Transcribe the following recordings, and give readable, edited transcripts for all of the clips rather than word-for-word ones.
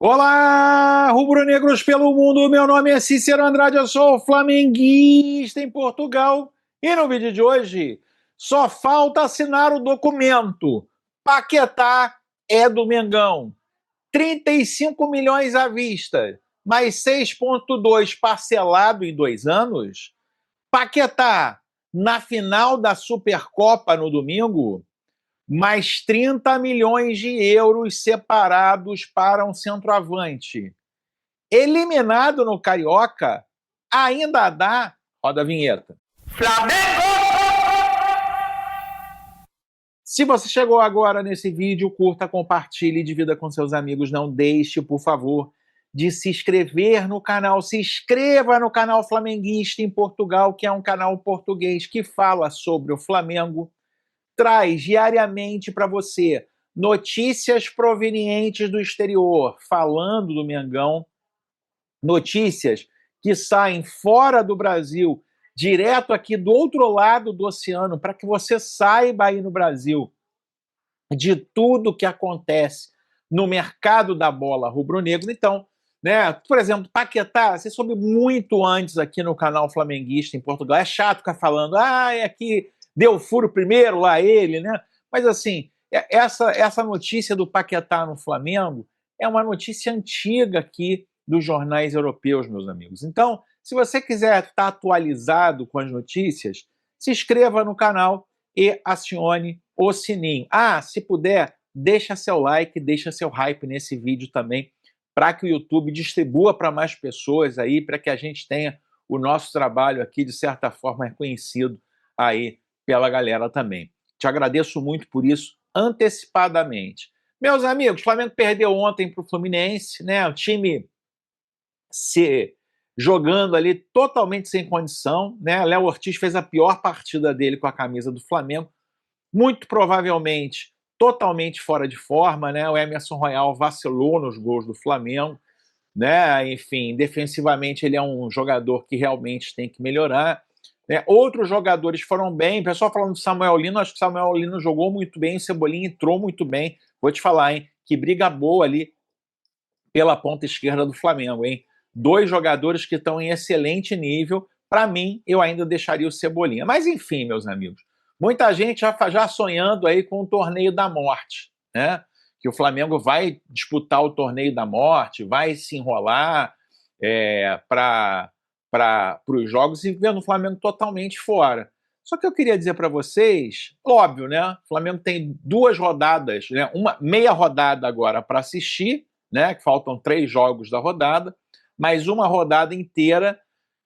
Olá, rubro-negros pelo mundo, meu nome é Cícero Andrade, eu sou flamenguista em Portugal e no vídeo de hoje só falta assinar o documento. Paquetá é do Mengão, 35 milhões à vista, mais 6,2 parcelado em 2 anos. Paquetá na final da Supercopa no domingo, mais 30 milhões de euros separados para um centroavante. Eliminado no Carioca, ainda dá. Roda a vinheta. Flamengo! Se você chegou agora nesse vídeo, curta, compartilhe, divida com seus amigos. Não deixe, por favor, de se inscrever no canal. Se inscreva no canal Flamenguista em Portugal, que é um canal português que fala sobre o Flamengo. Traz diariamente para você notícias provenientes do exterior, falando do Mengão, notícias que saem fora do Brasil, direto aqui do outro lado do oceano, para que você saiba aí no Brasil de tudo que acontece no mercado da bola rubro-negro. Então, né, por exemplo, Paquetá, você soube muito antes aqui no canal Flamenguista em Portugal. É chato ficar falando, é que deu furo primeiro lá ele, né? Mas assim, essa notícia do Paquetá no Flamengo é uma notícia antiga aqui dos jornais europeus, meus amigos. Então, se você quiser estar atualizado com as notícias, se inscreva no canal e acione o sininho. Se puder, deixa seu like, deixa seu hype nesse vídeo também, para que o YouTube distribua para mais pessoas aí, para que a gente tenha o nosso trabalho aqui, de certa forma, reconhecido aí pela galera também. Te agradeço muito por isso, antecipadamente. Meus amigos, o Flamengo perdeu ontem para o Fluminense, né? O time se jogando ali totalmente sem condição, né? Léo Ortiz fez a pior partida dele com a camisa do Flamengo, muito provavelmente totalmente fora de forma, né? O Emerson Royal vacilou nos gols do Flamengo, né? Enfim, defensivamente ele é um jogador que realmente tem que melhorar, né? Outros jogadores foram bem, o pessoal falando do Samuel Lino, acho que o Samuel Lino jogou muito bem, o Cebolinha entrou muito bem, vou te falar, hein? Que briga boa ali pela ponta esquerda do Flamengo, hein? Dois jogadores que estão em excelente nível. Para mim, eu ainda deixaria o Cebolinha. Mas enfim, meus amigos, muita gente já sonhando aí com o torneio da morte, né? Que o Flamengo vai disputar o torneio da morte, vai se enrolar para os jogos e vendo o Flamengo totalmente fora. Só que eu queria dizer para vocês, óbvio, né? O Flamengo tem 2 rodadas, né? Uma meia rodada agora para assistir, né? Que faltam 3 jogos da rodada, mais uma rodada inteira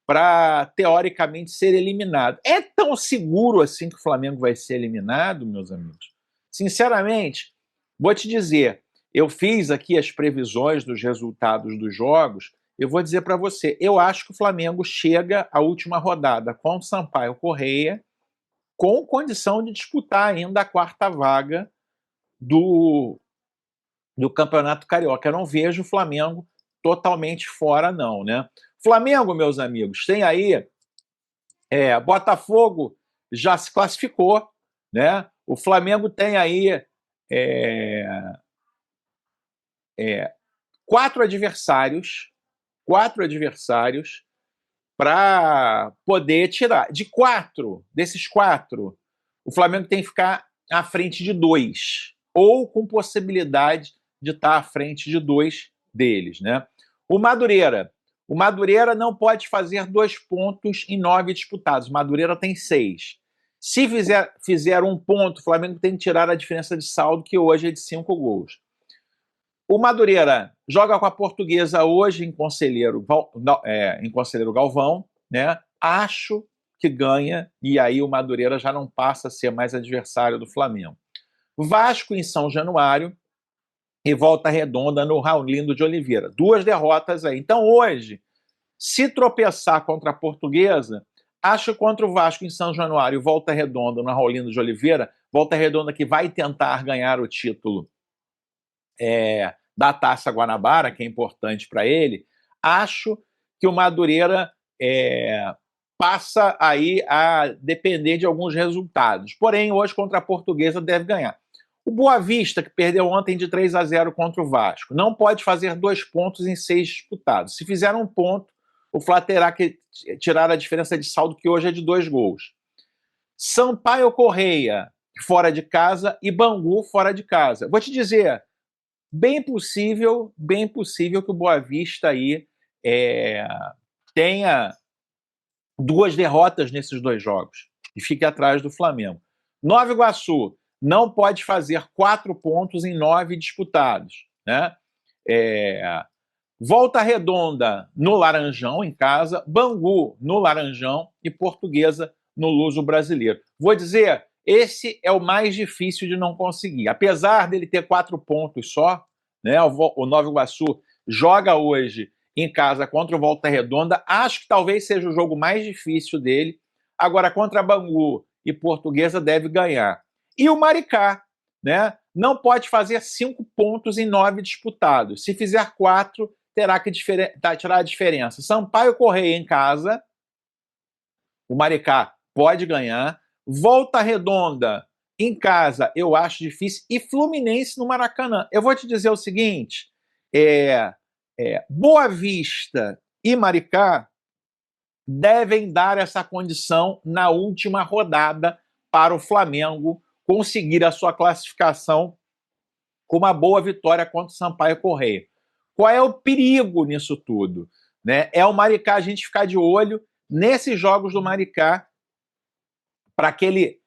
para, teoricamente, ser eliminado. É tão seguro assim que o Flamengo vai ser eliminado, meus amigos? Sinceramente, vou te dizer, eu fiz aqui as previsões dos resultados dos jogos, eu vou dizer para você, eu acho que o Flamengo chega à última rodada com o Sampaio Correia com condição de disputar ainda a 4ª vaga do Campeonato Carioca. Eu não vejo o Flamengo totalmente fora, não, né? Flamengo, meus amigos, tem aí Botafogo já se classificou, né? O Flamengo tem aí é, é, quatro adversários para poder tirar. Desses quatro, o Flamengo tem que ficar à frente de 2, ou com possibilidade de estar à frente de 2 deles, né? O Madureira não pode fazer 2 pontos em 9 disputados. O Madureira tem 6. Se fizer 1 ponto, o Flamengo tem que tirar a diferença de saldo, que hoje é de 5 gols. O Madureira joga com a Portuguesa hoje em Conselheiro Galvão, né? Acho que ganha, e aí o Madureira já não passa a ser mais adversário do Flamengo. Vasco em São Januário e Volta Redonda no Raulindo de Oliveira. 2 derrotas aí. Então hoje, se tropeçar contra a Portuguesa, acho que contra o Vasco em São Januário e Volta Redonda no Raulindo de Oliveira, Volta Redonda que vai tentar ganhar o título da Taça Guanabara, que é importante para ele, acho que o Madureira passa aí a depender de alguns resultados. Porém, hoje contra a Portuguesa deve ganhar. O Boa Vista, que perdeu ontem de 3-0 contra o Vasco, não pode fazer 2 pontos em 6 disputados. Se fizer 1 ponto, o Fla terá que tirar a diferença de saldo, que hoje é de 2 gols. Sampaio Correia, fora de casa, e Bangu, fora de casa. Vou te dizer, bem possível que o Boa Vista aí tenha 2 derrotas nesses 2 jogos e fique atrás do Flamengo. Nova Iguaçu não pode fazer 4 pontos em 9 disputados, né? Volta Redonda no Laranjão, em casa, Bangu no Laranjão e Portuguesa no Luso Brasileiro. Vou dizer, esse é o mais difícil de não conseguir. Apesar dele ter 4 pontos só, né, o Nova Iguaçu joga hoje em casa contra o Volta Redonda, acho que talvez seja o jogo mais difícil dele. Agora, contra Bangu e Portuguesa deve ganhar. E o Maricá, né, não pode fazer 5 pontos em 9 disputados. Se fizer 4, terá que tirar a diferença. Sampaio Correia em casa, o Maricá pode ganhar. Volta Redonda em casa, eu acho difícil. E Fluminense no Maracanã. Eu vou te dizer o seguinte, Boa Vista e Maricá devem dar essa condição na última rodada para o Flamengo conseguir a sua classificação com uma boa vitória contra o Sampaio Correia. Qual é o perigo nisso tudo? Né? É o Maricá, a gente ficar de olho nesses jogos do Maricá para que ele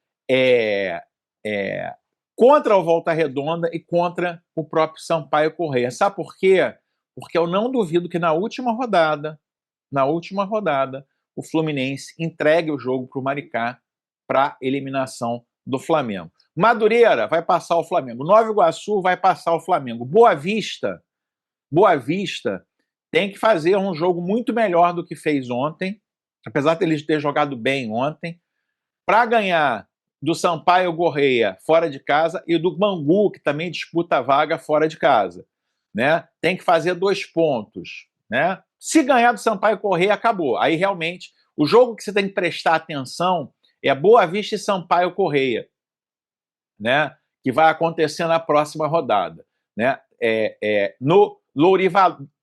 contra o Volta Redonda e contra o próprio Sampaio Correia. Sabe por quê? Porque eu não duvido que na última rodada, o Fluminense entregue o jogo para o Maricá para eliminação do Flamengo. Madureira vai passar o Flamengo. Nova Iguaçu vai passar o Flamengo. Boa Vista tem que fazer um jogo muito melhor do que fez ontem, apesar de eles ter jogado bem ontem, para ganhar do Sampaio Correia fora de casa e do Bangu, que também disputa a vaga fora de casa. Né? Tem que fazer 2 pontos. Né? Se ganhar do Sampaio Correia, acabou. Aí realmente o jogo que você tem que prestar atenção é Boa Vista e Sampaio Correia, né? Que vai acontecer na próxima rodada. Né? No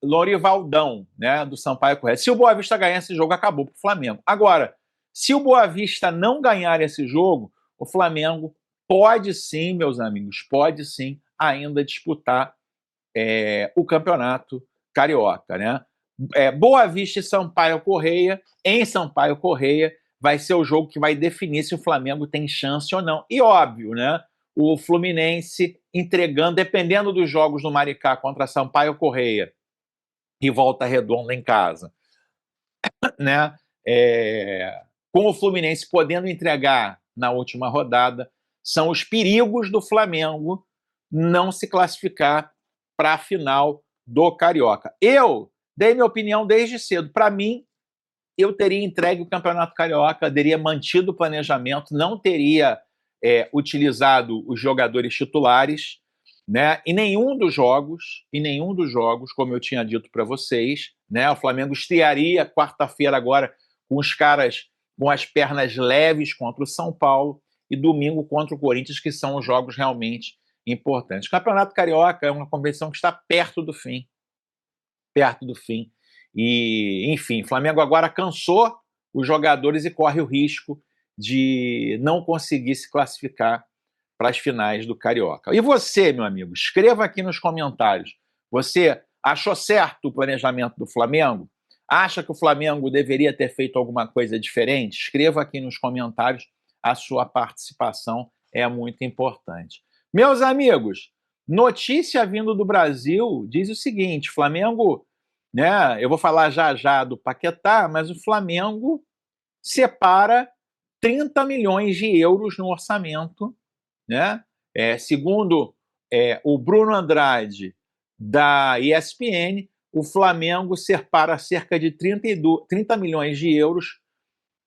Lourivaldão, né? Do Sampaio Correia. Se o Boa Vista ganhar esse jogo, acabou para o Flamengo. Agora, se o Boa Vista não ganhar esse jogo, o Flamengo pode sim, meus amigos, pode sim ainda disputar o campeonato carioca, né? Boa Vista e Sampaio Correia, em Sampaio Correia, vai ser o jogo que vai definir se o Flamengo tem chance ou não. E óbvio, né? O Fluminense entregando, dependendo dos jogos do Maricá contra Sampaio Correia e Volta Redonda em casa, né? Com o Fluminense podendo entregar na última rodada, são os perigos do Flamengo não se classificar para a final do Carioca. Eu dei minha opinião desde cedo. Para mim, eu teria entregue o Campeonato Carioca, teria mantido o planejamento, não teria utilizado os jogadores titulares, né? Em nenhum dos jogos, como eu tinha dito para vocês, né? O Flamengo estrearia quarta-feira agora com os caras com as pernas leves contra o São Paulo e domingo contra o Corinthians, que são os jogos realmente importantes. O Campeonato Carioca é uma competição que está perto do fim. E, enfim, o Flamengo agora cansou os jogadores e corre o risco de não conseguir se classificar para as finais do Carioca. E você, meu amigo, escreva aqui nos comentários. Você achou certo o planejamento do Flamengo? Acha que o Flamengo deveria ter feito alguma coisa diferente? Escreva aqui nos comentários. A sua participação é muito importante. Meus amigos, notícia vindo do Brasil diz o seguinte: Flamengo, né? Eu vou falar já do Paquetá, mas o Flamengo separa 30 milhões de euros no orçamento, né? Segundo o Bruno Andrade, da ESPN, o Flamengo separa cerca de 30 milhões de euros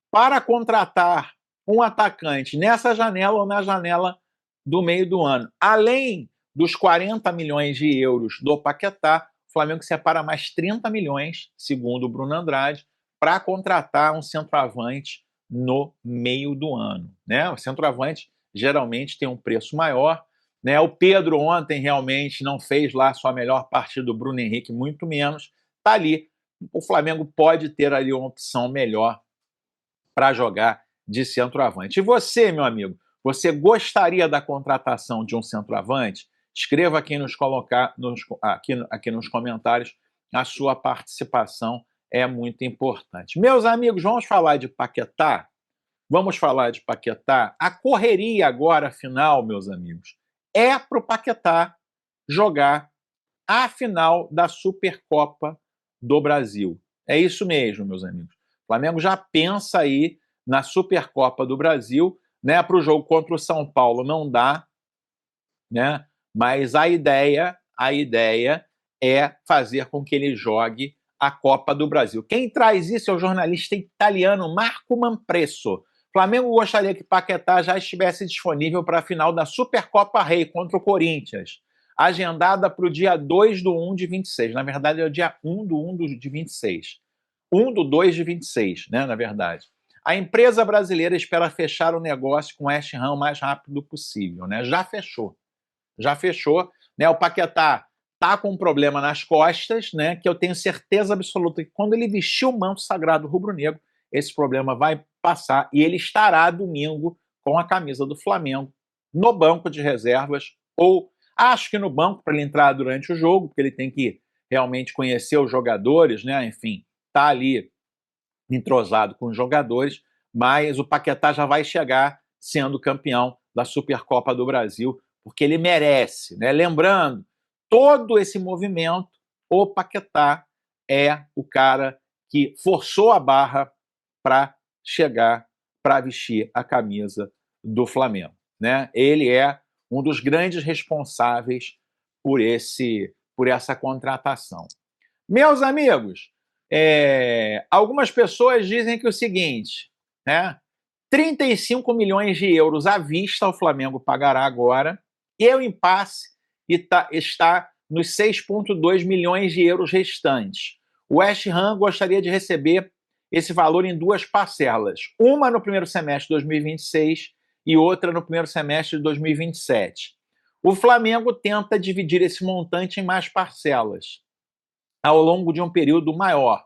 para contratar um atacante nessa janela ou na janela do meio do ano. Além dos 40 milhões de euros do Paquetá, o Flamengo separa mais 30 milhões, segundo o Bruno Andrade, para contratar um centroavante no meio do ano. Né? O centroavante geralmente tem um preço maior, né? O Pedro ontem realmente não fez lá a sua melhor partida, o Bruno Henrique muito menos. Está ali. O Flamengo pode ter ali uma opção melhor para jogar de centroavante. E você, meu amigo, você gostaria da contratação de um centroavante? Escreva aqui aqui nos comentários. A sua participação é muito importante. Meus amigos, vamos falar de Paquetá? Vamos falar de Paquetá? A correria agora, final, meus amigos, é para o Paquetá jogar a final da Supercopa do Brasil. É isso mesmo, meus amigos. O Flamengo já pensa aí na Supercopa do Brasil, né? Para o jogo contra o São Paulo não dá, né? Mas a ideia é fazer com que ele jogue a Copa do Brasil. Quem traz isso é o jornalista italiano Marco Manpresso. O Flamengo gostaria que Paquetá já estivesse disponível para a final da Supercopa Rei contra o Corinthians, agendada para o dia 2 do 1 de 26. Na verdade, é o dia 1 do 1 de 26. 1 do 2 de 26, né, na verdade. A empresa brasileira espera fechar o negócio com o West Ham o mais rápido possível, né? Já fechou, né? O Paquetá tá com um problema nas costas, né? Que eu tenho certeza absoluta que quando ele vestir o manto sagrado rubro-negro, esse problema vai passar e ele estará domingo com a camisa do Flamengo no banco de reservas, ou acho que no banco para ele entrar durante o jogo, porque ele tem que realmente conhecer os jogadores, né? Enfim, tá ali entrosado com os jogadores, mas o Paquetá já vai chegar sendo campeão da Supercopa do Brasil, porque ele merece, né? Lembrando, todo esse movimento, o Paquetá é o cara que forçou a barra para chegar, para vestir a camisa do Flamengo, né? Ele é um dos grandes responsáveis por essa contratação. Meus amigos, algumas pessoas dizem que é o seguinte, né? 35 milhões de euros à vista o Flamengo pagará agora, e o impasse está nos 6,2 milhões de euros restantes. O West Ham gostaria de receber esse valor em duas parcelas, uma no primeiro semestre de 2026 e outra no primeiro semestre de 2027. O Flamengo tenta dividir esse montante em mais parcelas ao longo de um período maior.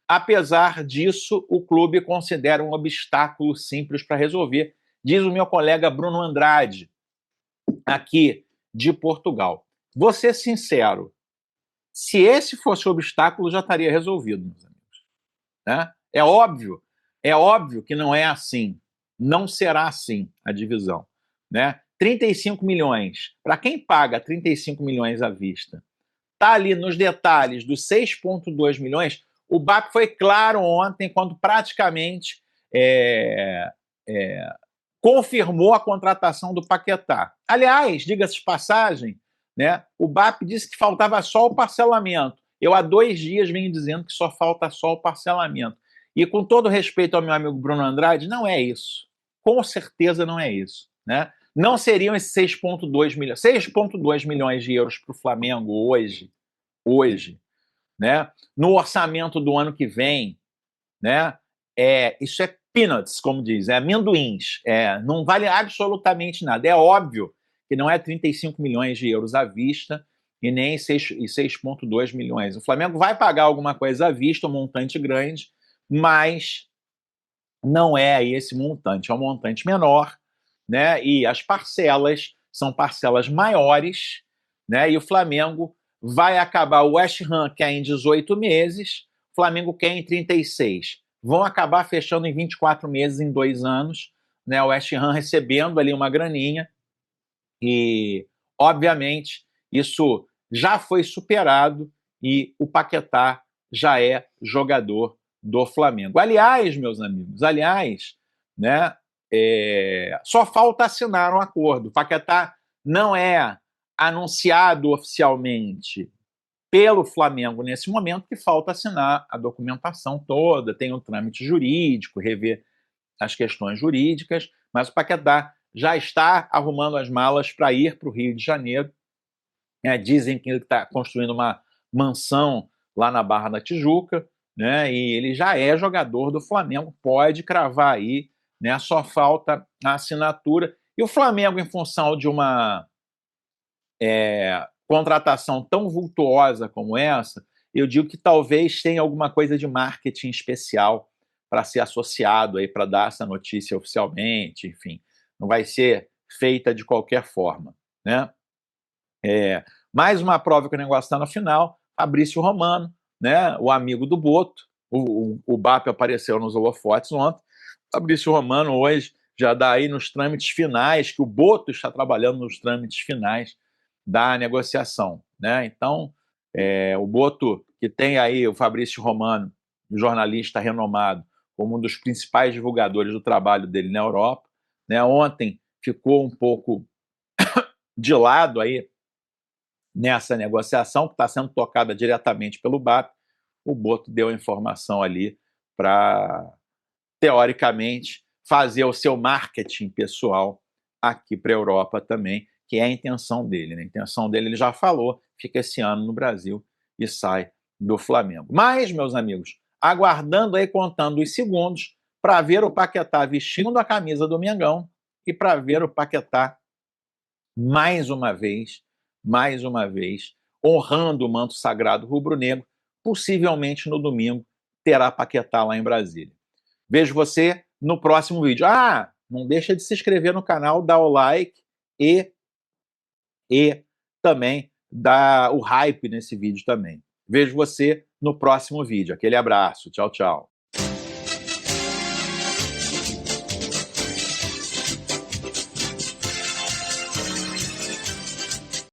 Apesar disso, o clube considera um obstáculo simples para resolver, diz o meu colega Bruno Andrade, aqui de Portugal. Vou ser sincero, se esse fosse o obstáculo, já estaria resolvido, meus amigos. Né? É óbvio que não é assim. Não será assim a divisão. Né? 35 milhões. Para quem paga 35 milhões à vista, está ali nos detalhes dos 6,2 milhões. O BAP foi claro ontem, quando praticamente confirmou a contratação do Paquetá. Aliás, diga-se de passagem, né, o BAP disse que faltava só o parcelamento. Eu há 2 dias venho dizendo que só falta só o parcelamento. E com todo respeito ao meu amigo Bruno Andrade, não é isso. Com certeza não é isso. Né? Não seriam esses 6,2 milhões. 6,2 milhões de euros para o Flamengo hoje, né? No orçamento do ano que vem, né? Isso é peanuts, como diz, é amendoins, não vale absolutamente nada. É óbvio que não é 35 milhões de euros à vista e nem 6,2 milhões. O Flamengo vai pagar alguma coisa à vista, um montante grande, mas não é aí esse montante, é um montante menor, né? E as parcelas são parcelas maiores, né? E o Flamengo vai acabar, o West Ham quer em 18 meses, o Flamengo quer em 36. Vão acabar fechando em 24 meses, em 2 anos, né? O West Ham recebendo ali uma graninha e, obviamente, isso já foi superado e o Paquetá já é jogador do Flamengo. Aliás, meus amigos, né, só falta assinar um acordo. O Paquetá não é anunciado oficialmente pelo Flamengo nesse momento, que falta assinar a documentação toda, tem um trâmite jurídico, rever as questões jurídicas, mas o Paquetá já está arrumando as malas para ir para o Rio de Janeiro. Dizem que ele está construindo uma mansão lá na Barra da Tijuca, né? E ele já é jogador do Flamengo, pode cravar aí, né? Só falta a assinatura. E o Flamengo, em função de uma contratação tão vultuosa como essa, eu digo que talvez tenha alguma coisa de marketing especial para ser associado aí, para dar essa notícia oficialmente, enfim, não vai ser feita de qualquer forma, né? Mais uma prova que o negócio está no final, Fabrício Romano, né, o amigo do Boto, o BAP apareceu nos holofotes ontem, Fabrício Romano hoje já dá aí nos trâmites finais, que o Boto está trabalhando nos trâmites finais da negociação, né? Então, o Boto, que tem aí o Fabrício Romano, um jornalista renomado, como um dos principais divulgadores do trabalho dele na Europa, né? Ontem ficou um pouco de lado aí nessa negociação, que está sendo tocada diretamente pelo BAP. O Boto deu a informação ali para, teoricamente, fazer o seu marketing pessoal aqui para a Europa também, que é a intenção dele. Né? A intenção dele, ele já falou, fica esse ano no Brasil e sai do Flamengo. Mas, meus amigos, aguardando aí, contando os segundos, para ver o Paquetá vestindo a camisa do Mengão e para ver o Paquetá mais uma vez, honrando o manto sagrado rubro-negro, possivelmente no domingo terá Paquetá lá em Brasília. Vejo você no próximo vídeo. Ah, não deixa de se inscrever no canal, dar o like e também dar o hype nesse vídeo também. Vejo você no próximo vídeo. Aquele abraço. Tchau, tchau.